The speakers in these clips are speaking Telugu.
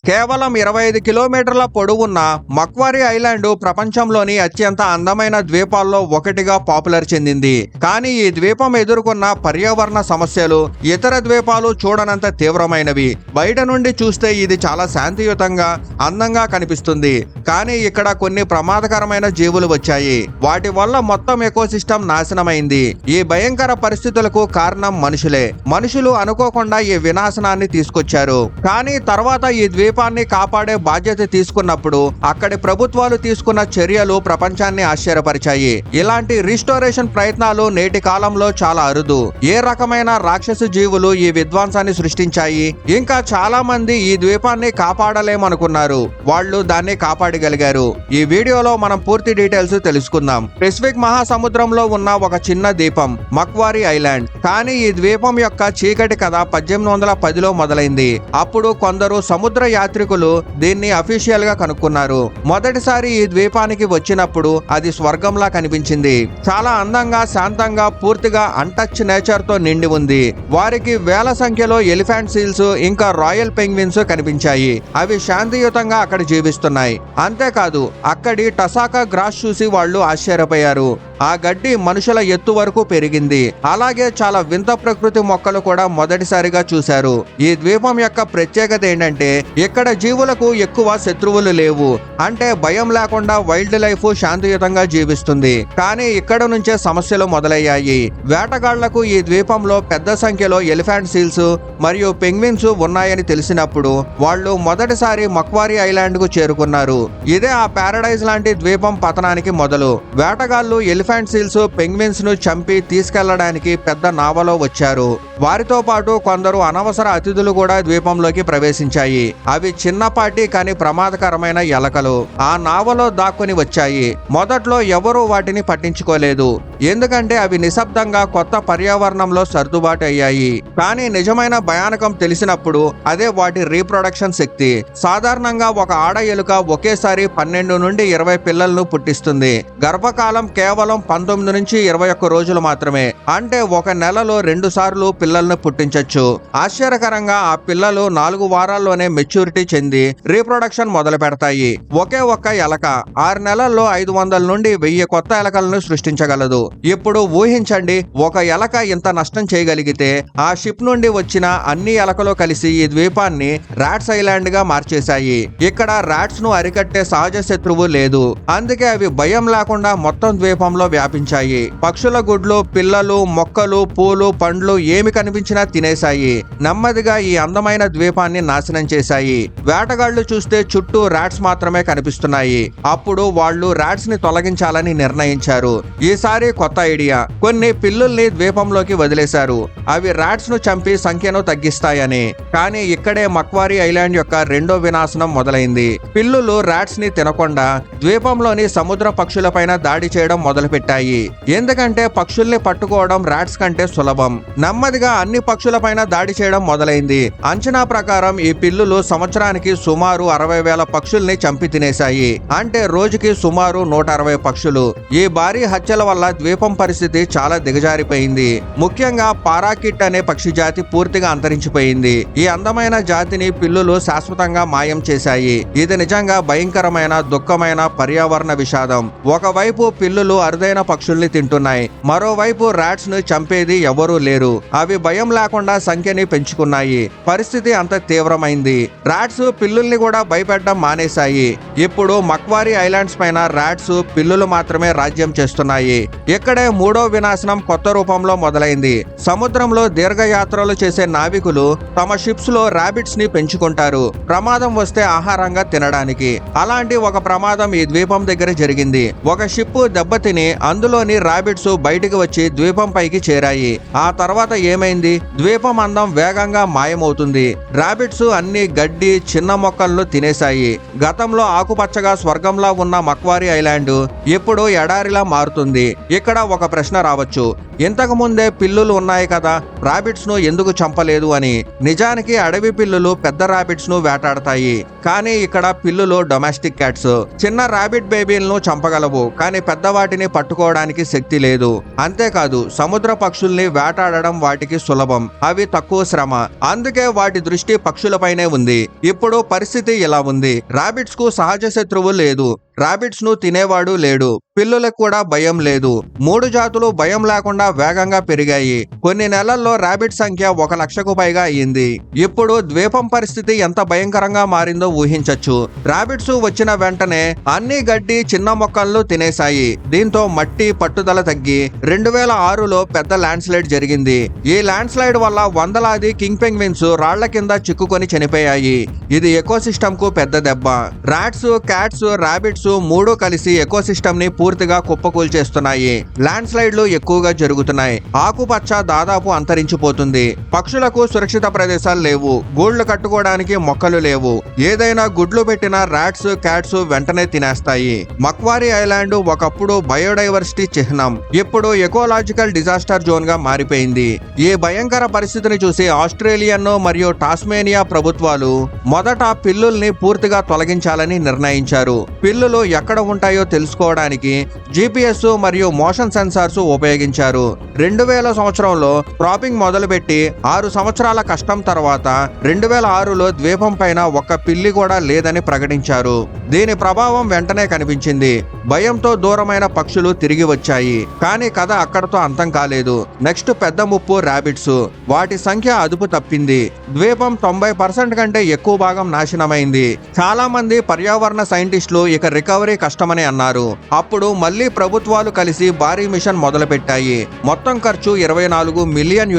కేవలం 25 కిలోమీటర్ల పొడవున్న మక్వారీ ఐలాండ్ ప్రపంచంలోని అత్యంత అందమైన ద్వీపాల్లో ఒకటిగా పాపులర్ చెందింది. కానీ ఈ ద్వీపం ఎదుర్కొన్న పర్యావరణ సమస్యలు ఇతర ద్వీపాలు చూడనంత తీవ్రమైనవి. బయట నుండి చూస్తే ఇది చాలా శాంతియుతంగా అందంగా కనిపిస్తుంది. కానీ ఇక్కడ కొన్ని ప్రమాదకరమైన జీవులు వచ్చాయి. వాటి వల్ల మొత్తం ఎకోసిస్టమ్ నాశనమైంది. ఈ భయంకర పరిస్థితులకు కారణం మనుషులే. మనుషులు అనుకోకుండా ఈ వినాశనాన్ని తీసుకొచ్చారు. కానీ తర్వాత ఈ ద్వీపాన్ని కాపాడే బాధ్యత తీసుకున్నప్పుడు అక్కడి ప్రభుత్వాలు తీసుకున్న చర్యలు ప్రపంచాన్ని ఆశ్చర్యపరిచాయి. ఇలాంటి రిస్టోరేషన్ ప్రయత్నాలు నేటి కాలంలో చాలా అరుదు. ఏ రకమైన రాక్షస జీవులు ఈ విధ్వంసాన్ని సృష్టించాయి. ఇంకా చాలా మంది ఈ ద్వీపాన్ని కాపాడలేమనుకున్నారు. వాళ్ళు దాన్ని కాపాడగలిగారు. ఈ వీడియోలో మనం పూర్తి డీటెయిల్స్ తెలుసుకుందాం. పెసిఫిక్ మహాసముద్రంలో ఉన్న ఒక చిన్న ద్వీపం మక్వారీ ఐలాండ్. కానీ ఈ ద్వీపం యొక్క చీకటి కథ 1810లో మొదలైంది. అప్పుడు కొందరు సముద్ర యాత్రికులు దీన్ని అఫీషియల్ గా కనుక్కున్నారు. మొదటిసారి ఈ ద్వీపానికి వచ్చినప్పుడు అది స్వర్గంలా కనిపించింది. చాలా అందంగా, శాంతంగా, పూర్తిగా అన్టచ్ నేచర్ తో నిండి ఉంది. వారికి వేల సంఖ్యలో ఎలిఫెంట్ సీల్స్ ఇంకా రాయల్ పెంగ్విన్స్ కనిపించాయి. అవి శాంతియుతంగా అక్కడ జీవిస్తున్నాయి. అంతేకాదు అక్కడి టసాకా గ్రాస్ చూసి వాళ్ళు ఆశ్చర్యపోయారు. ఆ గడ్డి మనుషుల ఎత్తు వరకు పెరిగింది. అలాగే చాలా వింత ప్రకృతి మొక్కలు కూడా మొదటిసారిగా చూశారు. ఈ ద్వీపం యొక్క ప్రత్యేకత ఏంటంటే ఇక్కడ జీవులకు ఎక్కువ శత్రువులు లేవు. అంటే భయం లేకుండా వైల్డ్ లైఫ్ శాంతియుతంగా జీవిస్తుంది. కానీ ఇక్కడ నుంచే సమస్యలు మొదలయ్యాయి. వేటగాళ్లకు ఈ ద్వీపంలో పెద్ద సంఖ్యలో ఎలిఫెంట్ సీల్స్ మరియు పెంగ్విన్స్ ఉన్నాయని తెలిసినప్పుడు వాళ్ళు మొదటిసారి మక్వారీ ఐలాండ్ కు చేరుకున్నారు. ఇదే ఆ పారడైజ్ లాంటి ద్వీపం పతనానికి మొదలు. వేటగాళ్లు ఎలిఫెంట్ సీల్స్, పెంగ్విన్స్ ను చంపి తీసుకెళ్లడానికి పెద్ద నావలో వచ్చారు. వారితో పాటు కొందరు అనవసర అతిథులు కూడా ద్వీపంలోకి ప్రవేశించాయి. అవి చిన్నపాటి కానీ ప్రమాదకరమైన ఎలకలు ఆ నావలో దాక్కుని వచ్చాయి. మొదట్లో ఎవరూ వాటిని పట్టించుకోలేదు. ఎందుకంటే అవి నిశ్శబ్దంగా కొత్త పర్యావరణంలో సర్దుబాటు అయ్యాయి. కానీ నిజమైన భయానకం తెలిసినప్పుడు అదే వాటి రీప్రొడక్షన్ శక్తి. సాధారణంగా ఒక ఆడ ఎలుక ఒకేసారి 12 నుండి 20 పిల్లలను పుట్టిస్తుంది. గర్భకాలం కేవలం 19 నుంచి 21 రోజులు మాత్రమే. అంటే ఒక నెలలో 2 సార్లు పిల్లలను పుట్టించొచ్చు. ఆశ్చర్యకరంగా ఆ పిల్లలు 4 వారాల్లోనే మెచ్యూరిటీ చెంది రీప్రొడక్షన్ మొదలు పెడతాయి. ఒకే ఒక్క ఎలక 6 నెలల్లో 500 నుండి 1000 కొత్త ఎలకలను సృష్టించగలదు. ఇప్పుడు ఊహించండి, ఒక ఎలక ఇంత నష్టం చేయగలిగితే ఆ షిప్ నుండి వచ్చిన అన్ని ఎలకలు కలిసి ఈ ద్వీపాన్ని రాట్స్ ఐలాండ్ గా మార్చేశాయి. ఇక్కడ రాట్స్ ను అరికట్టే సహజ శత్రువు లేదు. అందుకే అవి భయం లేకుండా మొత్తం ద్వీపంలో వ్యాపించాయి. పక్షుల గుడ్లు, పిల్లలు, మొక్కలు, పూలు, పండ్లు ఏమి కనిపించినా తినేశాయి. నెమ్మదిగా ఈ అందమైన ద్వీపాన్ని నాశనం చేశాయి. వేటగాళ్లు చూస్తే చుట్టూ రాట్స్ మాత్రమే కనిపిస్తున్నాయి. అప్పుడు వాళ్ళు రాట్స్ ని తొలగించాలని నిర్ణయించారు. ఈసారి కొత్త ఐడియా. కొన్ని పిల్లుల్ని ద్వీపంలోకి వదిలేశారు. అవి రాట్స్ ను చంపి సంఖ్యను తగ్గిస్తాయని. కానీ ఇక్కడే మక్వారీ ఐలాండ్ యొక్క రెండో వినాశనం మొదలైంది. పిల్లులు రాట్స్ ని తినకుండా ద్వీపంలోని సముద్ర పక్షులపైన దాడి చేయడం మొదలుపెట్టాయి. ఎందుకంటే పక్షుల్ని పట్టుకోవడం రాట్స్ కంటే సులభం. నెమ్మదిగా అన్ని పక్షులపైన దాడి చేయడం మొదలైంది. అంచనా ప్రకారం ఈ పిల్లులు సంవత్సరానికి సుమారు 60,000 పక్షుల్ని చంపి తినేశాయి. అంటే రోజుకి సుమారు 160 పక్షులు. ఈ భారీ హత్యల వల్ల ద్వీపం పరిస్థితి చాలా దిగజారిపోయింది. ముఖ్యంగా పారాకిట్ అనే పక్షి జాతి పూర్తిగా అంతరించిపోయింది. ఈ అందమైన జాతిని పిల్లులు శాశ్వతంగా మాయం చేశాయి. ఇది నిజంగా భయంకరమైన, దుఃఖమైన పర్యావరణ విషాదం. ఒకవైపు పిల్లులు అరుదైన పక్షుల్ని తింటున్నాయి. మరోవైపు రాట్స్ ను చంపేది ఎవరూ లేరు. అవి భయం లేకుండా సంఖ్యని పెంచుకున్నాయి. పరిస్థితి అంత తీవ్రమైంది. రాట్స్ పిల్లుల్ని కూడా భయపెట్టడం మానేశాయి. ఇప్పుడు మక్వారీ ఐలాండ్స్ పైన రాట్స్, పిల్లులు మాత్రమే రాజ్యం చేస్తున్నాయి. ఇక్కడే మూడో వినాశనం కొత్త రూపంలో మొదలైంది. సముద్రంలో దీర్ఘయాత్రలు చేసే నావికులు తమ షిప్స్ లో రాబిట్స్ ని పెంచుకుంటారు. ప్రమాదం వస్తే ఆహారంగా తినడానికి. అలాంటి ఒక ప్రమాదం ఈ ద్వీపం దగ్గర జరిగింది. ఒక షిప్ దెబ్బతిని అందులోని రాబిట్స్ బయటికి వచ్చి ద్వీపం పైకి చేరాయి. ఆ తర్వాత ఏమైంది? ద్వీపం అందం వేగంగా మాయమవుతుంది. రాబిట్స్ అన్ని గడ్డి, చిన్న మొక్కలను తినేశాయి. గతంలో ఆకుపచ్చగా స్వర్గంలా ఉన్న మక్వారీ ఐలాండ్ ఇప్పుడు ఎడారిలా మారుతుంది. ఇక్కడ ఒక ప్రశ్న రావచ్చు, ఇంతకు ముందే పిల్లులు ఉన్నాయి కదా, రాబిట్స్ ను ఎందుకు చంపలేదు అని. నిజానికి అడవి పిల్లులు పెద్ద రాబిట్స్ ను వేటాడతాయి. కానీ ఇక్కడ పిల్లులు డొమెస్టిక్ క్యాట్స్. చిన్న రాబిట్ బేబీలను చంపగలవు, కానీ పెద్ద వాటిని పట్టుకోవడానికి శక్తి లేదు. అంతేకాదు సముద్ర పక్షుల్ని వేటాడడం వాటికి సులభం, అవి తక్కువ శ్రమ, అందుకే వాటి దృష్టి పక్షులపైనే ఉంది. ఇప్పుడు పరిస్థితి ఇలా ఉంది. రాబిట్స్ కు సహజ శత్రువు లేదు, రాబిట్స్ ను తినేవాడు లేడు, పిల్లులకు కూడా భయం లేదు. 3 జాతులు భయం లేకుండా వేగంగా పెరిగాయి. కొన్ని నెలల్లో రాబిట్ సంఖ్య 1 లక్షకు పైగా అయ్యింది. ఇప్పుడు ద్వీపం పరిస్థితి ఎంత భయంకరంగా మారిందో ఊహించొచ్చు. రాబిట్స్ వచ్చిన వెంటనే అన్ని గడ్డి చిన్న మొక్కలను తినేశాయి. దీంతో మట్టి పట్టుదల తగ్గి 2006లో పెద్ద ల్యాండ్ స్లైడ్ జరిగింది. ఈ ల్యాండ్ స్లైడ్ వల్ల వందలాది కింగ్ పెంగ్విన్స్ రాళ్ల కింద చిక్కుకొని చనిపోయాయి. ఇది ఎకోసిస్టమ్ కు పెద్ద దెబ్బ. రాట్స్, క్యాట్స్, రాబిట్స్ 3 కలిసి ఎకోసిస్టమ్ ని పూర్తిగా కుప్పకూల్చేస్తున్నాయి. ల్యాండ్ స్లైడ్లు ఎక్కువగా జరుగుతున్నాయి. ఆకుపచ్చ దాదాపు అంతరించిపోతుంది. పక్షులకు సురక్షిత ప్రదేశాలు లేవు, గూళ్లు కట్టుకోవడానికి మొక్కలు లేవు. ఏదైనా గుడ్లు పెట్టిన రాట్స్, క్యాట్స్ వెంటనే తినేస్తాయి. మక్వారీ ఐలాండ్ ఒకప్పుడు బయోడైవర్సిటీ చిహ్నం, ఇప్పుడు ఎకోలాజికల్ డిజాస్టర్ జోన్ గా మారిపోయింది. ఈ భయంకర పరిస్థితిని చూసి ఆస్ట్రేలియన్ మరియు టాస్మేనియా ప్రభుత్వాలు మొదట పిల్లుల్ని పూర్తిగా తొలగించాలని నిర్ణయించారు. పిల్లులు ఎక్కడ ఉంటాయో తెలుసుకోవడానికి GPS మరియు మోషన్ సెన్సార్స్ ఉపయోగించారు. 2000 సంవత్సరంలో క్రాపింగ్ మొదలుపెట్టి 6 సంవత్సరాల కష్టం తర్వాత 2006లో ద్వీపం పైన ఒక్క పిల్లి కూడా లేదని ప్రకటించారు. దీని ప్రభావం వెంటనే కనిపించింది. భయంతో దూరమైన పక్షులు తిరిగి వచ్చాయి. కానీ కథ అక్కడతో అంతం కాలేదు. నెక్స్ట్ పెద్ద ముప్పు రాబిట్స్. వాటి సంఖ్య అదుపు తప్పింది. ద్వీపం 90% కంటే ఎక్కువ భాగం నాశనమైంది. చాలా మంది పర్యావరణ సైంటిస్టులు ఇక రికవరీ కష్టమని అన్నారు. అప్పుడు మళ్ళీ ప్రభుత్వాలు కలిసి భారీ మిషన్ మొదలుపెట్టాయి. మొత్తం ఖర్చు $24 మిలియన్.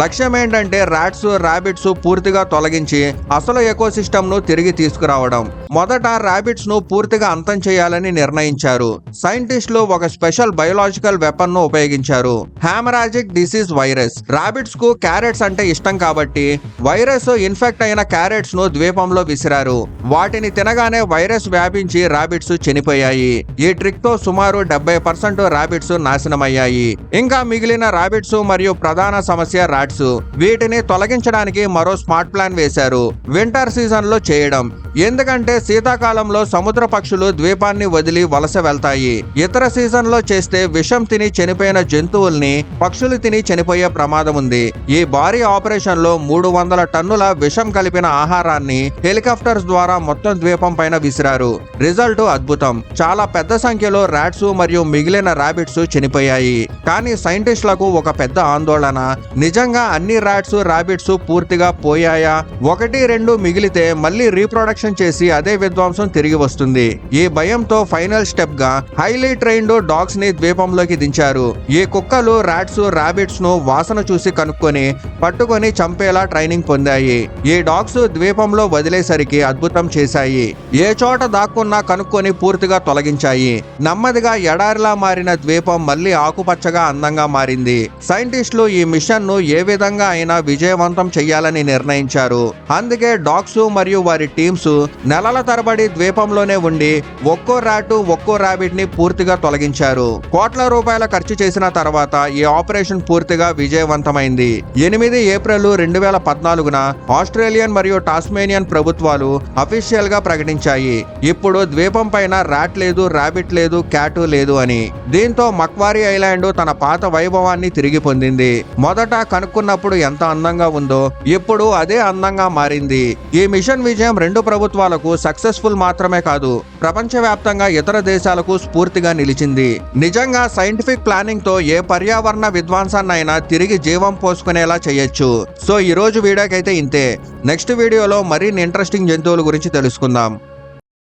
లక్ష్యం ఏంటంటే రాట్స్, రాబిట్స్ పూర్తిగా తొలగించి అసలు ఎకోసిస్టమ్ ను తిరిగి తీసుకురావడం. మొదట రాబిట్స్ ను పూర్తిగా అంతం చేయాలని నిర్ణయించారు. సైంటిస్టులు ఒక స్పెషల్ బయోలాజికల్ వెపన్ ను ఉపయోగించారు, హ్యామరాజిక్ డిసీజ్ వైరస్. రాబిట్స్ కు క్యారెట్స్ అంటే ఇష్టం కాబట్టి వైరస్ ఇన్ఫెక్ట్ అయిన క్యారెట్స్ ను ద్వీపంలో విసిరారు. వాటిని తినగానే వైరస్ వ్యాపించి రాబిట్స్ చనిపోయాయి. ఈ ట్రిక్ తో సుమారు 70% రాబిట్స్ నాశనమయ్యాయి. ఇంకా మిగిలిన రాబిట్స్ మరియు ప్రధాన సమస్య రాట్స్. వీటిని తొలగించడానికి మరో స్మార్ట్ ప్లాన్ వేశారు, వింటర్ సీజన్ లో చేయడం. ఎందుకంటే శీతాకాలంలో సముద్ర పక్షులు ద్వీపాన్ని వదిలి వలస వెళ్తాయి. ఇతర సీజన్ లో చేస్తే విషం తిని చనిపోయిన జంతువుల్ని పక్షులు తిని చనిపోయే ప్రమాదం ఉంది. ఈ భారీ ఆపరేషన్ లో 300 టన్నుల విషం కలిపిన ఆహారాన్ని హెలికాప్టర్స్ ద్వారా మొత్తం ద్వీపం పైన విసిరారు. రిజల్ట్ అద్భుతం. చాలా పెద్ద సంఖ్యలో రాట్స్ మరియు మిగిలిన రాబిట్స్ చనిపోయాయి. కానీ సైంటిస్టులకు ఒక పెద్ద ఆందోళన, నిజంగా అన్ని రాట్స్, రాబిట్స్ పూర్తిగా పోయాయా? 1-2 మిగిలితే మళ్ళీ రీప్రొడక్షన్ చేసి అదే విధ్వంసం తిరిగి వస్తుంది. ఈ భయంతో ఫైనల్ స్టెప్ గా హైలీ ట్రైన్డ్ డాగ్స్ ని ద్వీపంలోకి దించారు. ఈ కుక్కలు రాట్స్, రాబిట్స్ ను వాసన చూసి కనుక్కొని పట్టుకొని చంపేలా ట్రైనింగ్ పొందాయి. ఈ డాగ్స్ ద్వీపంలో వదిలేసరికి అద్భుతం చేశాయి. ఏ చోట దాక్కున్నా కనుక్కొని పూర్తిగా తొలగించాయి. నెమ్మదిగా ఎడారిలా మారిన ద్వీపం మళ్ళీ ఆకుపచ్చగా అందంగా మారింది. సైంటిస్టులు ఈ మిషన్ ను ఏ విధంగా అయినా విజయవంతం చేయాలని నిర్ణయించారు. అందుకే డాగ్స్ మరియు వారి టీమ్స్ నెలల తరబడి ద్వీపంలోనే ఉండి ఒక్కో రాటు, ఒక్కో రాబిట్ ని పూర్తిగా తొలగించారు. కోట్ల రూపాయల ఖర్చు చేసిన తర్వాత ఈ ఆపరేషన్ పూర్తిగా విజయవంతమైంది. 8 ఏప్రిల్ 2014న ఆస్ట్రేలియన్ మరియు టాస్మేనియన్ ప్రభుత్వాలు అఫీషియల్ గా ప్రకటించాయి, ఇప్పుడు ద్వీపం పైన రాట్ లేదు, రాబిట్ లేదు, క్యాట్ లేదు అని. దీంతో మక్వారీ ఐలాండ్ తన పాత వైభవాన్ని తిరిగి పొందింది. మొదట కనుక్కున్నప్పుడు ఎంత అందంగా ఉందో ఇప్పుడు అదే అందంగా మారింది. ఈ మిషన్ విజయం 2 ప్రభుత్వాలకు సక్సెస్ఫుల్ మాత్రమే కాదు, ప్రపంచవ్యాప్తంగా ఇతర దేశాలకు స్ఫూర్తిగా నిలిచింది. నిజంగా సైంటిఫిక్ ప్లానింగ్ తో ఏ పర్యావరణ విధ్వంసాన్నైనా తిరిగి జీవం పోసుకునేలా చేయొచ్చు. సో ఈ రోజు వీడియోకైతే ఇంతే. నెక్స్ట్ వీడియోలో మరిన్ని ఇంట్రెస్టింగ్ జంతువుల గురించి తెలుసుకుందాం.